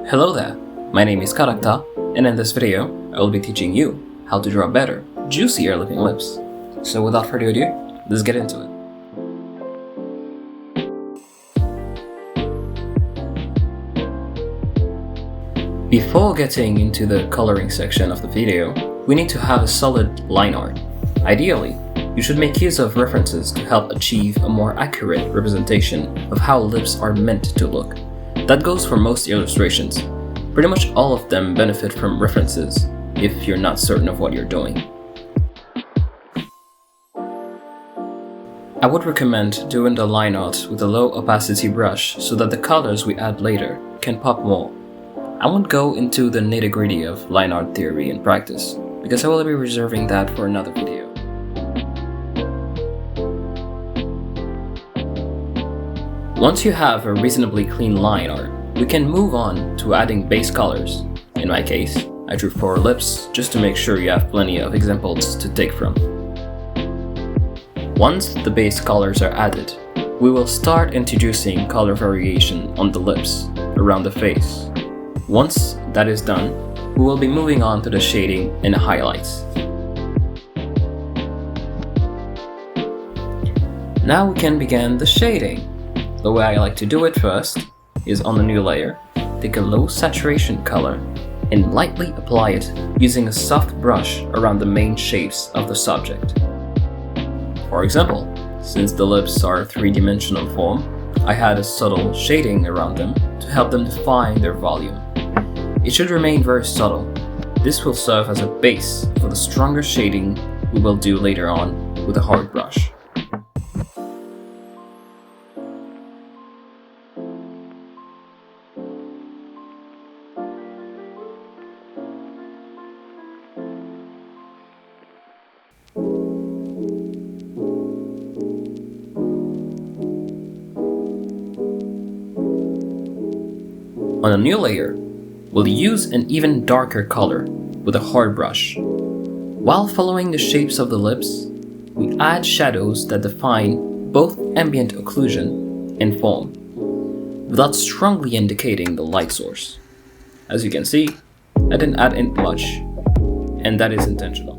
Hello there, my name is Karakta, and in this video, I will be teaching you how to draw better, juicier looking lips. So without further ado, let's get into it. Before getting into the coloring section of the video, we need to have a solid line art. Ideally, you should make use of references to help achieve a more accurate representation of how lips are meant to look. That goes for most illustrations. Pretty much all of them benefit from references if you're not certain of what you're doing. I would recommend doing the line art with a low opacity brush so that the colors we add later can pop more. I won't go into the nitty-gritty of line art theory and practice because I will be reserving that for another video. Once you have a reasonably clean line art, we can move on to adding base colors. In my case, I drew 4 lips just to make sure you have plenty of examples to take from. Once the base colors are added, we will start introducing color variation on the lips, around the face. Once that is done, we will be moving on to the shading and highlights. Now we can begin the shading. The way I like to do it first is on a new layer, take a low saturation color and lightly apply it using a soft brush around the main shapes of the subject. For example, since the lips are a 3-dimensional form, I had a subtle shading around them to help them define their volume. It should remain very subtle. This will serve as a base for the stronger shading we will do later on with a hard brush. On a new layer, we'll use an even darker color with a hard brush. While following the shapes of the lips, we add shadows that define both ambient occlusion and form, without strongly indicating the light source. As you can see, I didn't add in much, and that is intentional.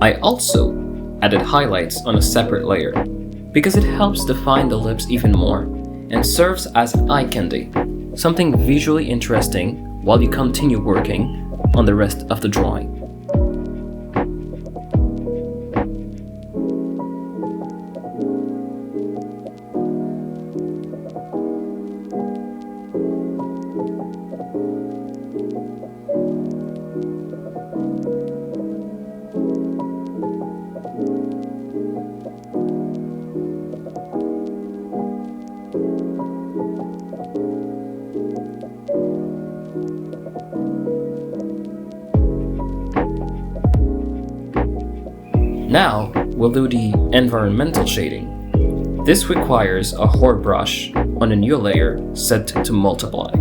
I also added highlights on a separate layer because it helps define the lips even more and serves as eye candy, something visually interesting while you continue working on the rest of the drawing. Now, we'll do the environmental shading. This requires a hard brush on a new layer set to multiply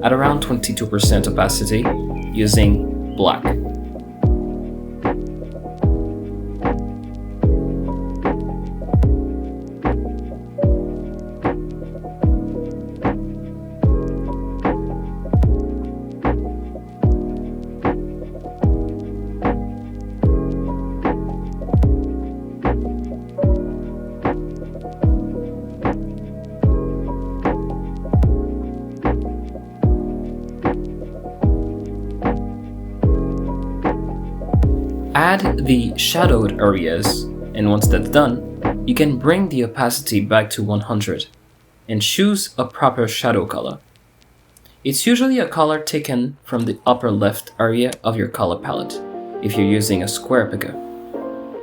at around 22% opacity using black. Add the shadowed areas, and once that's done, you can bring the opacity back to 100 and choose a proper shadow color. It's usually a color taken from the upper left area of your color palette if you're using a square picker.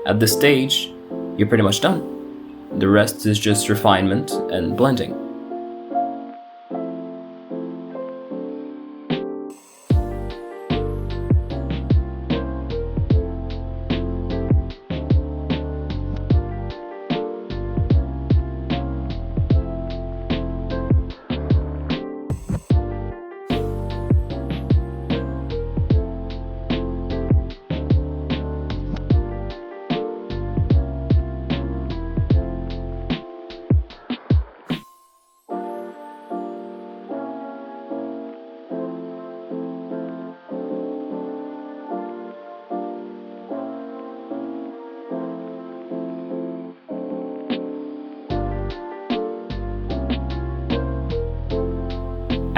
At this stage, you're pretty much done. The rest is just refinement and blending.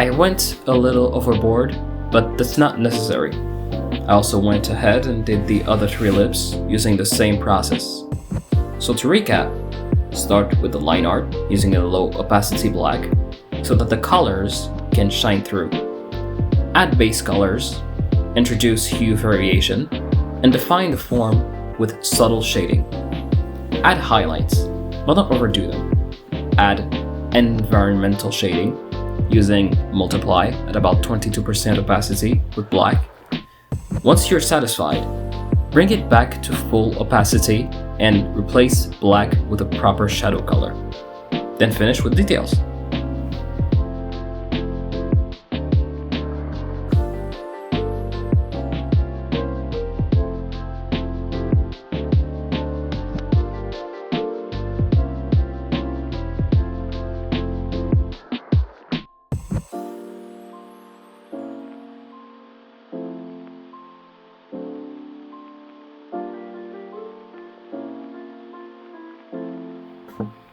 I went a little overboard, but that's not necessary. I also went ahead and did the other 3 lips using the same process. So to recap, start with the line art using a low opacity black so that the colors can shine through. Add base colors, introduce hue variation, and define the form with subtle shading. Add highlights, but don't overdo them. Add environmental shading using multiply at about 22% opacity with black. Once you're satisfied, bring it back to full opacity and replace black with a proper shadow color. Then finish with details.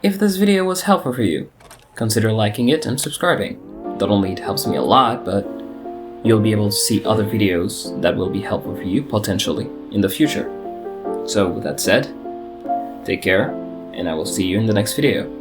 If this video was helpful for you, consider liking it and subscribing. Not only it helps me a lot, but you'll be able to see other videos that will be helpful for you potentially in the future. So with that said, take care, and I will see you in the next video.